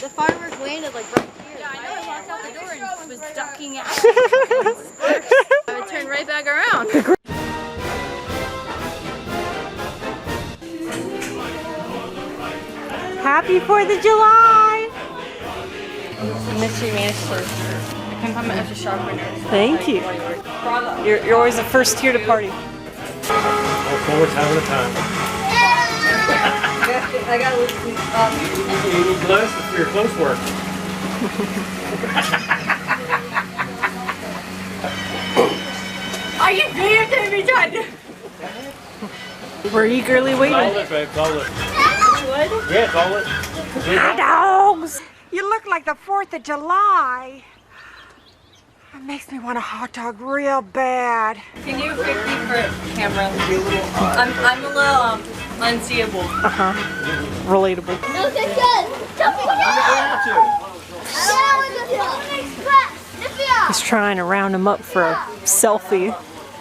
The firework landed like right here. Yeah, I know. I walked out the door and was ducking out. I would turn right back around. Happy 4th of July! Mystery Manicure. I couldn't find my extra sharpener. Thank you. You're always the first here to party. All forwards having a time. I got You need gloves for your close work. Are you videotaping me trying to? We're eagerly waiting. Call it, babe. Call it. Yeah, call it. Hot dogs! You look like the 4th of July. It makes me want a hot dog real bad. Can you fix me for camera? I'm a little unseeable. Relatable. No, that's good. Jumping down. He's trying to round him up for a selfie.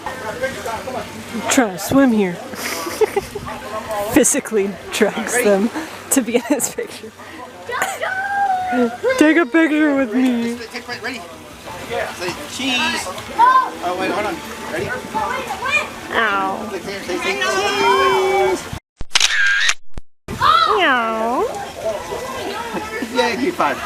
I'm trying to swim here. Physically drags them to be in his picture. Take a picture with me. Ready? Say cheese. Oh, wait, hold on. Ready? Ow. Say cheese. Ow. Yeah, give 5.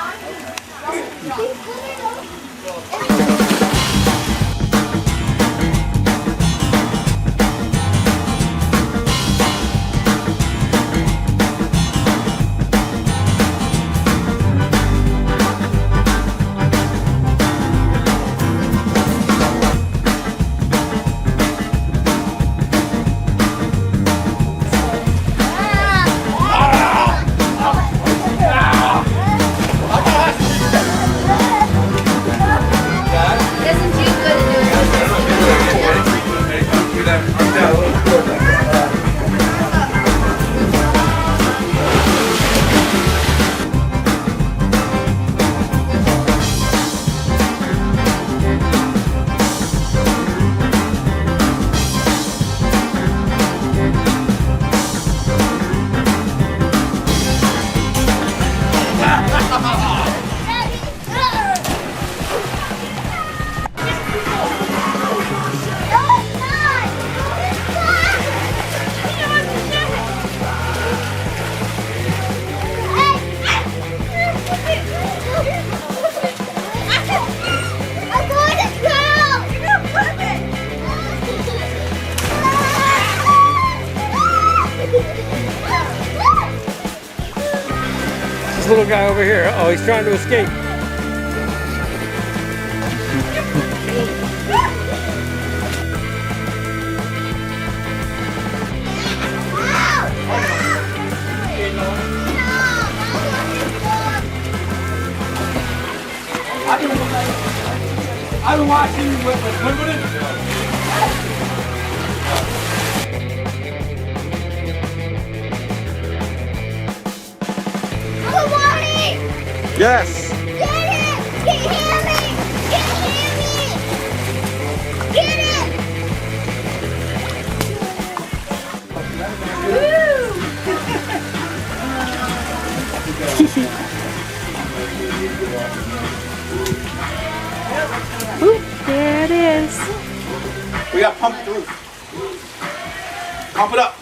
This little guy over here. Oh, he's trying to escape. I've been watching you with Yes. Get it! Get Hammy! Get Hammy! Get it! Ooh, there it is. We got pumped through. Pump it up.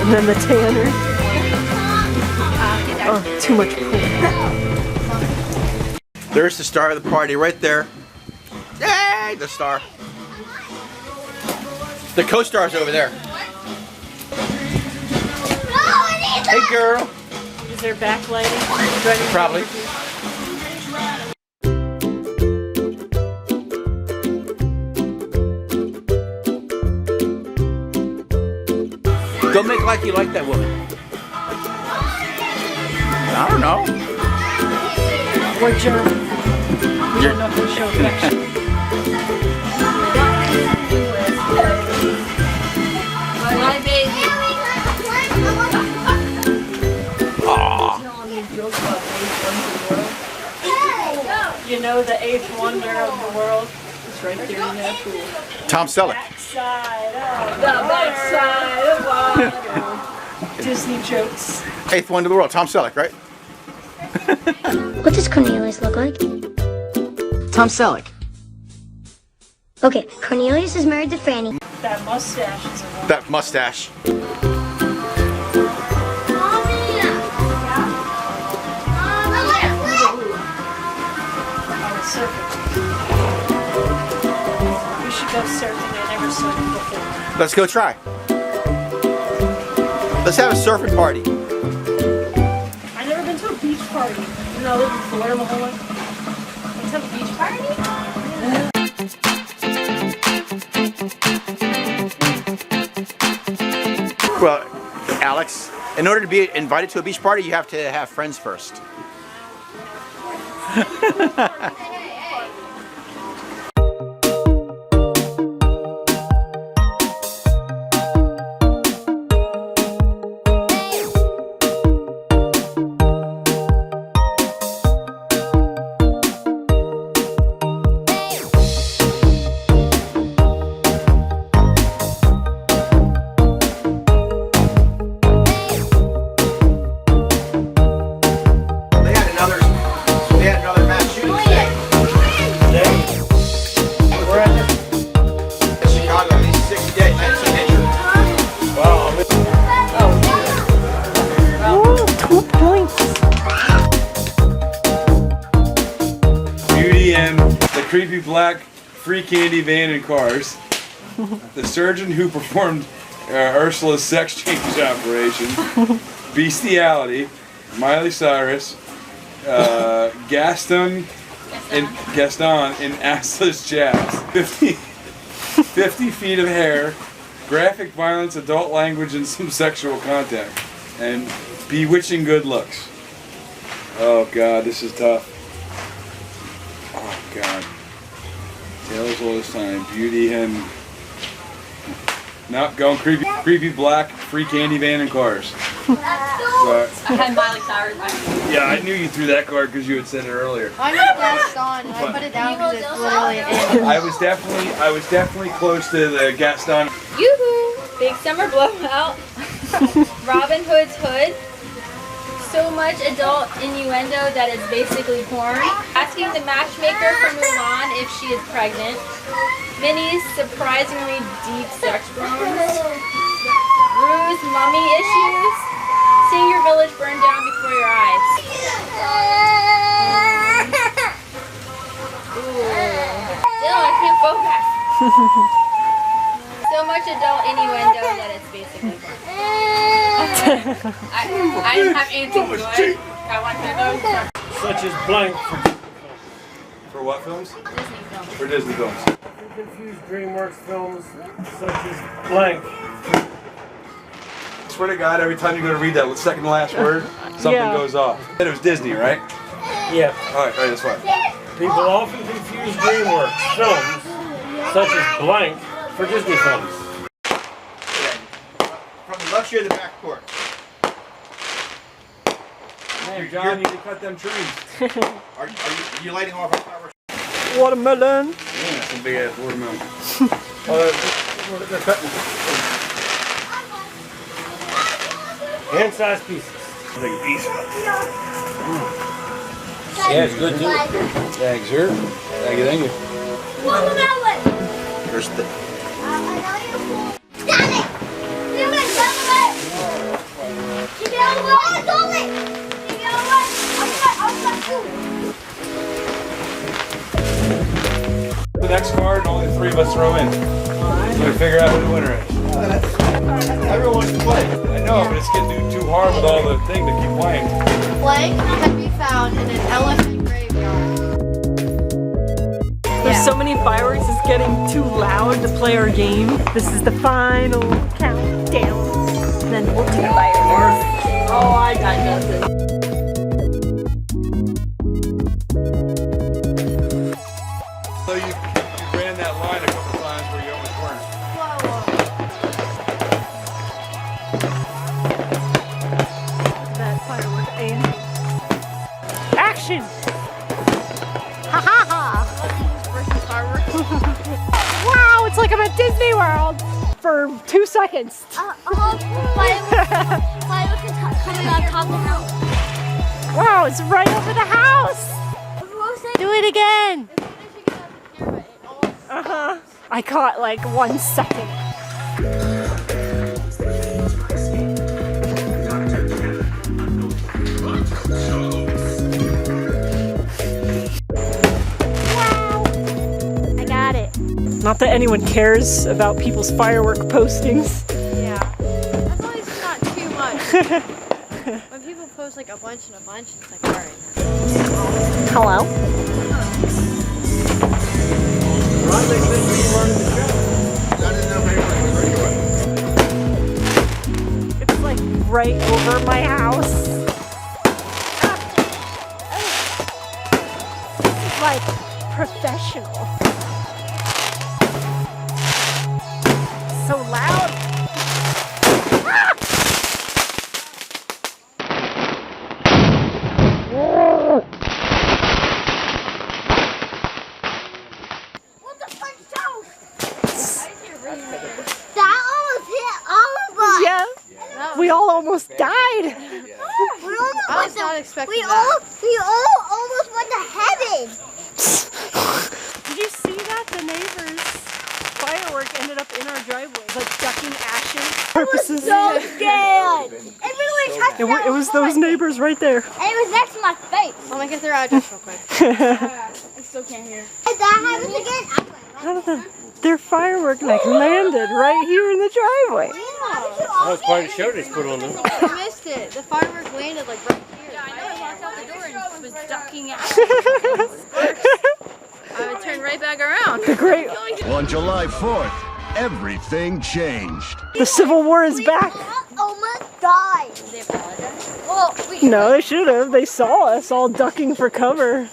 And then the tanner. Oh, too much pool. There's the star of the party right there. Yay, the star. The co-star's over there. Hey, girl. Is there backlighting? Probably. Don't make like you like that woman. I don't know. We're German. We don't know how to show affection. My baby. You know the eighth wonder of the world is right there in that pool. Tom Selleck. Backside of water. Disney jokes. 8th wonder of the world. Tom Selleck, right? What does Cornelius look like? Tom Selleck. Okay, Cornelius is married to Franny. That mustache is a one. That mustache. Surfing. We should go surfing. I never surfed before. Let's go try. Let's have a surfing party. I've never been to a beach party. You know, I lived in Florida my whole life. Let's have a beach party. Well, Alex, in order to be invited to a beach party, you have to have friends first. They had another mass shooting today. We're at In Chicago, at least 60 dead, 19 injured. Wow. 2 points. Beauty and the creepy black free candy van and cars. The surgeon who performed Ursula's sex change operation. Bestiality. Miley Cyrus. Gaston in assless jabs. 50 feet of hair. Graphic violence, adult language, and some sexual contact. And bewitching good looks. Oh God, this is tough. Oh God. Tales all this time. Beauty and not going creepy black free candy van and cars. Sorry. I had Miley Cyrus. Yeah, I knew you threw that card because you had said it earlier. I know that's gone, and I put it down because it's literally an end. I was definitely close to the Gaston. Yoo-hoo! Big summer blowout. Robin Hood's hood. So much adult innuendo that it's basically porn. Asking the matchmaker from Mulan if she is pregnant. Minnie's surprisingly deep sex groans. Rue's mummy issues. Seeing your village burn down before your eyes. Still, I can't focus. So much adult innuendo that it's basically porn. I didn't have anything good. I want to know. Such as blank For what films? Disney films. For Disney films. confused DreamWorks films such as blank. I swear to God, every time you go to read that second to last word, something goes off. It was Disney, right? Yeah. Alright, that's fine. People often confuse DreamWorks films such as blank for Disney films. From the left here to the back court. Man, John, you need to cut them trees. Are you lighting off our fireworks? Watermelon. Yeah, some big ass watermelon. They're cutting hand-sized pieces. Like a piece. Yeah, it's good too. Thanks, sir. Thank you. Watermelon! There's the... Got it! Give it! Give it over! I stole it! Give it over! The next card, only the three of us throw in. So we figure out who the winner is. Everyone wants to play. I know, but it's getting too hard with all the thing to keep playing. Blank can be found in an elephant graveyard. There's so many fireworks, it's getting too loud to play our game. This is the final countdown. Then we'll do fireworks. Oh, I got nothing. So you ran that line a couple times where you almost weren't. That firework aim. Action! Ha ha ha! Wow, it's like I'm at Disney World for 2 seconds. Firework coming on top of the house. Wow, it's right over the house. Do it again. I caught like 1 second. Not that anyone cares about people's firework postings. Yeah. That's always not too much. When people post like a bunch and a bunch, it's like, alright. Hello? It's like right over my house. This is like professional. So loud. What the French toast? That almost hit all of us. Yeah. We all almost died. We almost I was not expecting we that. all almost went to heaven. Did you see that? The neighbors' firework ended up in our driveway, like ducking ashes purposes. So scared. It really touched It was those neighbors right there. And it was next to my face. Let me get their address real quick. I still can't hear. If that happens again, How did their firework like landed right here in the driveway? That was quite a show they put on them. I missed it. The firework landed like right here. Yeah, I know. I walked out the door and was ducking out. I would turn right back around. The great, On July 4th, everything changed. the Civil War is back. almost died. Did they apologize? Well, No, they should have. They saw us all ducking for cover.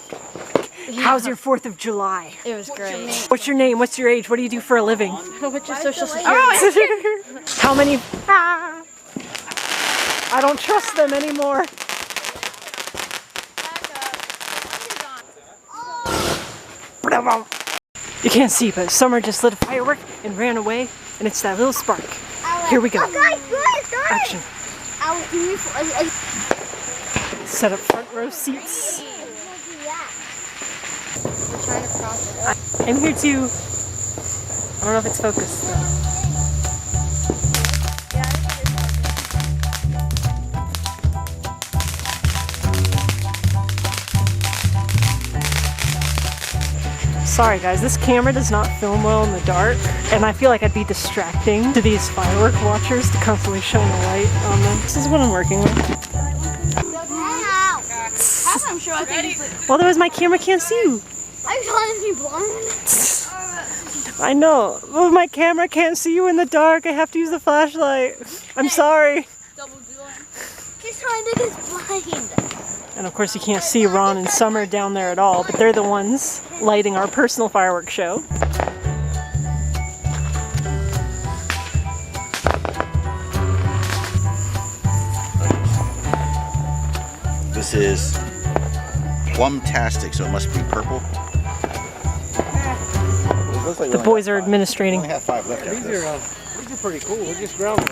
How's your 4th of July? It was great. What's your name? What's your age? What do you do for a living? What's your social security? How many? I don't trust them anymore. You can't see, but Summer just lit a firework and ran away, and it's that little spark. Here we go. Action. Set up front row seats. I'm here too. I don't know if it's focused though. Sorry guys, this camera does not film well in the dark, and I feel like I'd be distracting to these firework watchers to constantly shine a light on them. This is what I'm working with. I'm sure I think Well, otherwise my camera can't see you. Are you trying to be blind? I know. Well, my camera can't see you in the dark. I have to use the flashlight. I'm sorry. He's trying to get blind. And of course you can't see Ron and Summer down there at all, but they're the ones lighting our personal fireworks show. This is plum-tastic, so it must be purple. The boys are administrating. We only have 5 left after this. These are pretty cool. We're just ground.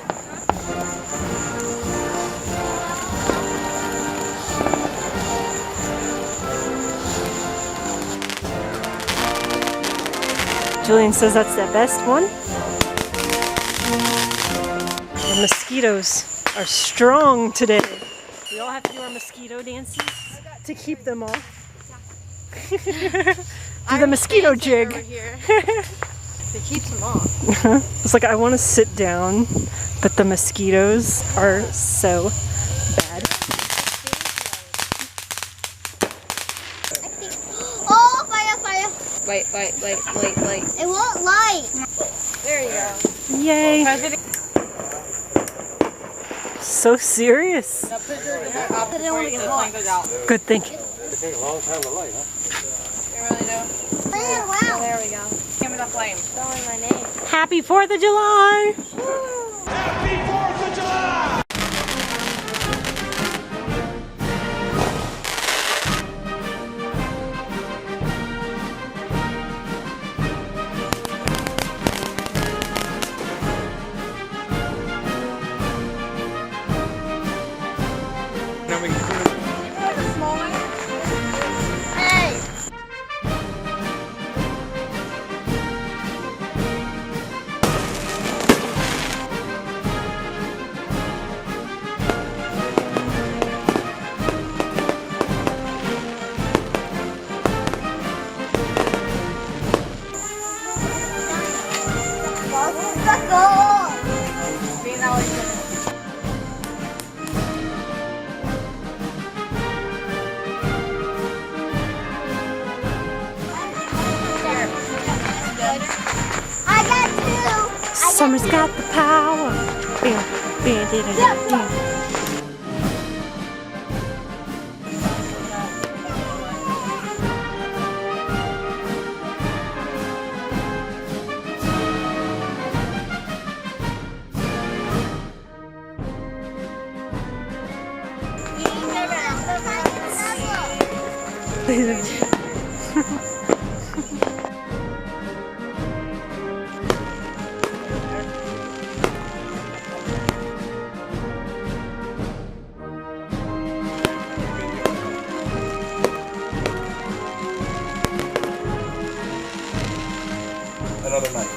Julian says that's the best one. The mosquitoes are strong today. We all have to do our mosquito dances to keep them off. Do the mosquito jig. It keeps them off. It's like I want to sit down, but the mosquitoes are so bad. Oh, fire, fire. Wait. It won't light. There you go. Yay! So serious. I didn't want to get hot. Good thinking. It takes a long time to light, huh? Wow. There we go. Give me the flame. Spelling my name. Happy 4th of July! Happy 4th of July! Summer's got the power. Bam, bam, bam, bam, bam. Another night.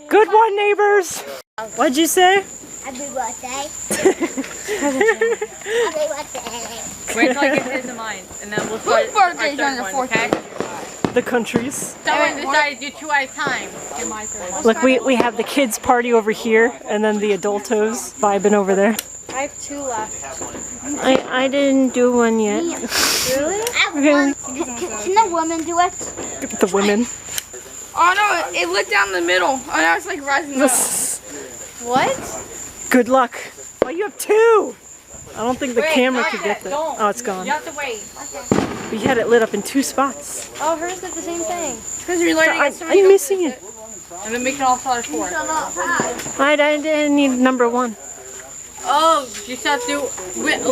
Good one, neighbors. What'd you say? Happy birthday. Happy birthday. Wait till I get his and mine, and then we'll start our third one, okay? The countries. Someone decided to do 2 at a time. Do my third one. Look, we have the kids' party over here, and then the adultos vibing over there. I have 2 left. I didn't do one yet. Really? I have one. Can the woman do it? The women. Oh no, it lit down the middle. Oh, now it's like rising up. What? Good luck. Oh, you have 2. I don't think the Wait, camera not could yet. get that. Don't. Oh, it's gone. You have to wait. We had it lit up in 2 spots. Oh, hers did the same thing. Because you're lighting it so I'm missing it. And then we can all start 4. I didn't need number 1. Oh, you have to do.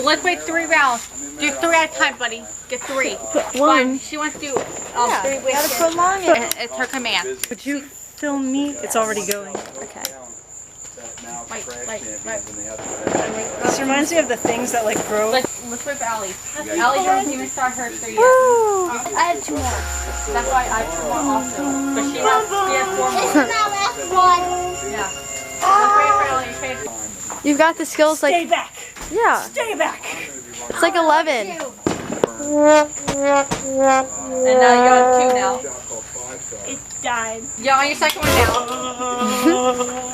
Let's wait 3 rounds. Do 3 at a time, buddy. Get 3. But 1. She wants to do 3 Gotta with prolong it. It's her command. Would you film me? It's already going. Okay. Wait. This reminds me of the things that like grow. Let's wait for Allie. Allie doesn't even start hers 3 yet. I have 2 more. That's why I have 2 more also. But she has 4 more. This is my last one. Yeah. Let's wait for Allie. Okay. You've got the skills Stay like, back. yeah, Stay back. it's like 11. And now you have 2 now. It died. Yeah, on your second one now.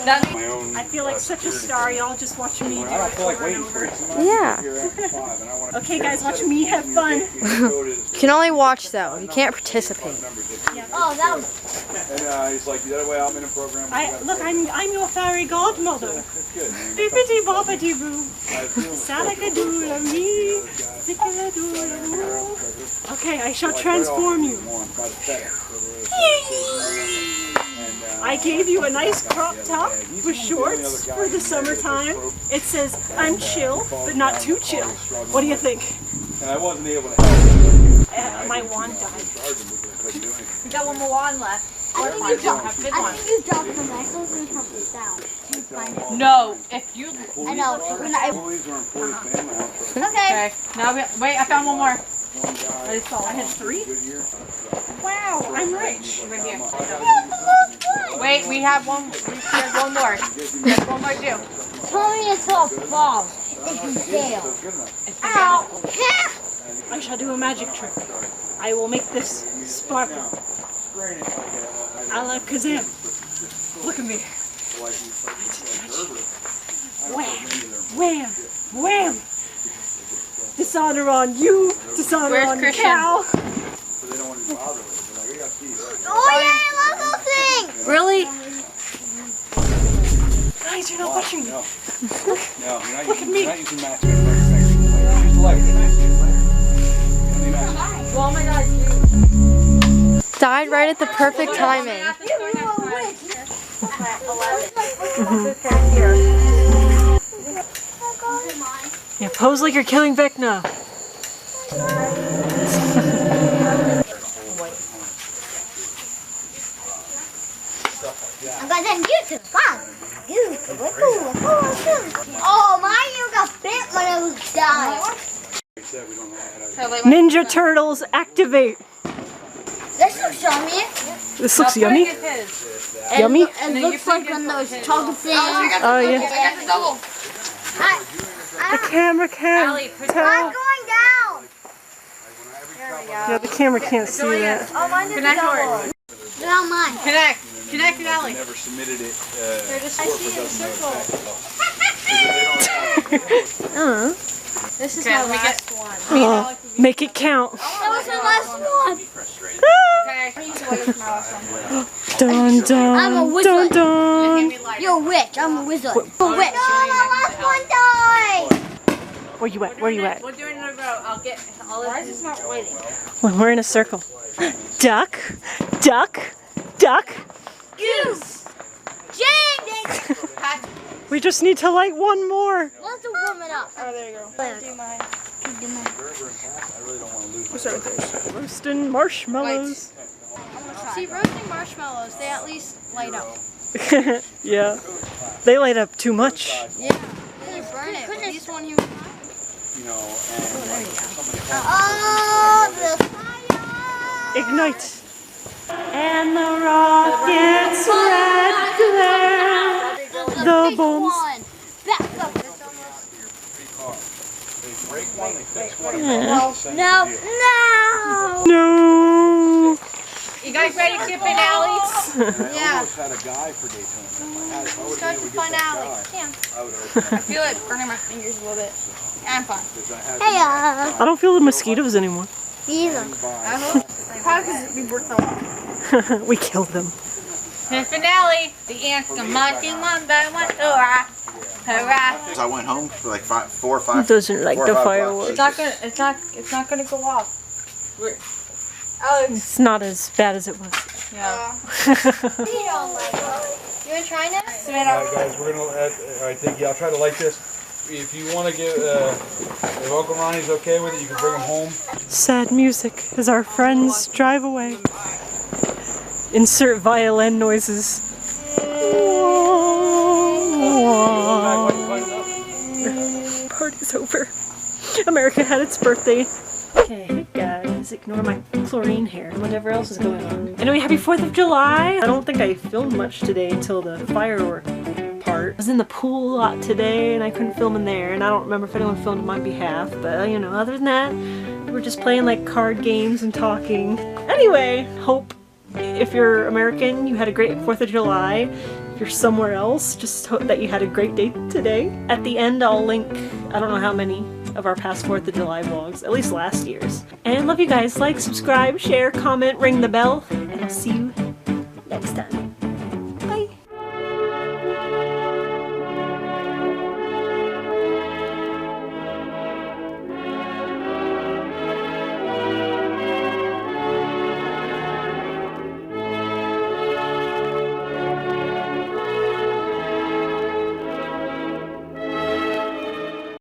That means I feel like such a star. Y'all just watch me do I don't it feel like over and waiting for over. it. Yeah. Okay, guys, watch me have fun. You can only watch though. You can't participate. Oh, that was. And he's like, the other way I'm in a program. Look, I'm your fairy godmother. That's good. Bippity boppity boo. Salakadoola me. Sickadoola moo. Okay, I shall transform you. I gave you a nice crop top with shorts for the summertime. It says, I'm chill, but not too chill. What do you think? And I wasn't able to help. My wand died. we got 1 more wand left. I think you dropped the necklace and helped us out. No, if you. I know. Employees are employees, family. Okay. Okay. Now wait. I found 1 more. I just saw. I had 3. Wow, I'm rich. Right here. Wait, we have 1. We have 1 more. There's 1 more to do. Tell me it's all fall. If you fail. Ow. I shall do a magic trick. I will make this sparkle. A la Kazam. Look at me. Wham! Wham! Wham! Dishonor on you. Dishonor Where's on Christian? Cal. Oh yeah, I love those things. Really? Guys, you're not watching me. No, you're not Look at me. using matchmaking. Use the light. Oh my God, you. Died right at the perfect timing. Yeah, pose like you're killing Vecna. I'm gonna YouTube. Oh, my got bit when I was dying. Ninja Turtles activate. This looks yummy. This looks yummy. Yummy? It looks like one of those chocolate things. Oh yeah. I got the double. The camera can't I'm tell. going down. Yeah, the camera can't see that. Oh, mine did the double. on mine. Connect. Connect and Allie. Never submitted it. They're just I see in a circle. This is my last one. Oh, make it count. That was my last one. Okay, I use away with my last one. Dun dun. I'm a wizard. Dun dun. You're a witch. I'm a wizard. A witch. No, my last one died. Where you at? Where you at? We're doing it in a row. I'll get all of this. Why is this not waiting? When we're in a circle. Duck, duck, duck. Goose. James. We just need to light one more. Let's warm it up. Oh, there you go. Do mine. Roasting marshmallows. See, roasting marshmallows, they at least light up. Yeah. They light up too much. Yeah. They burn it. But these one here. You know, Oh, the fire. Ignite. And the rockets red glare. The bombs. Back up. Yeah. No. No. You guys ready to skip in alleys? Yeah. had a guy for Daytona. Start to find alley. Cam. I feel it burning my fingers a little bit. I'm fine. Hey, I don't feel the mosquitoes anymore. either. Probably because we worked on it. We killed them. The finale. The ants come marching one by one. Hurrah! Hurrah! I went home for like 4 or 5. Doesn't like 4 or the 5 fireworks. It's not gonna go off. Alex. It's not as bad as it was. Yeah. You wanna try this? Alright guys, we're gonna alright, thank you. I'll try to light this. If you want to get, if Uncle Ronnie's okay with it, you can bring him home. Sad music as our friends drive away. Insert violin noises. Party's over. America had its birthday. Okay, guys, ignore my chlorine hair and whatever else is going on. Anyway, happy 4th of July! I don't think I filmed much today until the firework part. I was in the pool a lot today and I couldn't film in there, and I don't remember if anyone filmed on my behalf, but you know, other than that, we're just playing like card games and talking. Anyway, hope if you're American, you had a great 4th of July. If you're somewhere else, just hope that you had a great day today. At the end, I'll link, I don't know how many of our past 4th of July vlogs, at least last year's. And love you guys. Like, subscribe, share, comment, ring the bell, and I'll see you next time.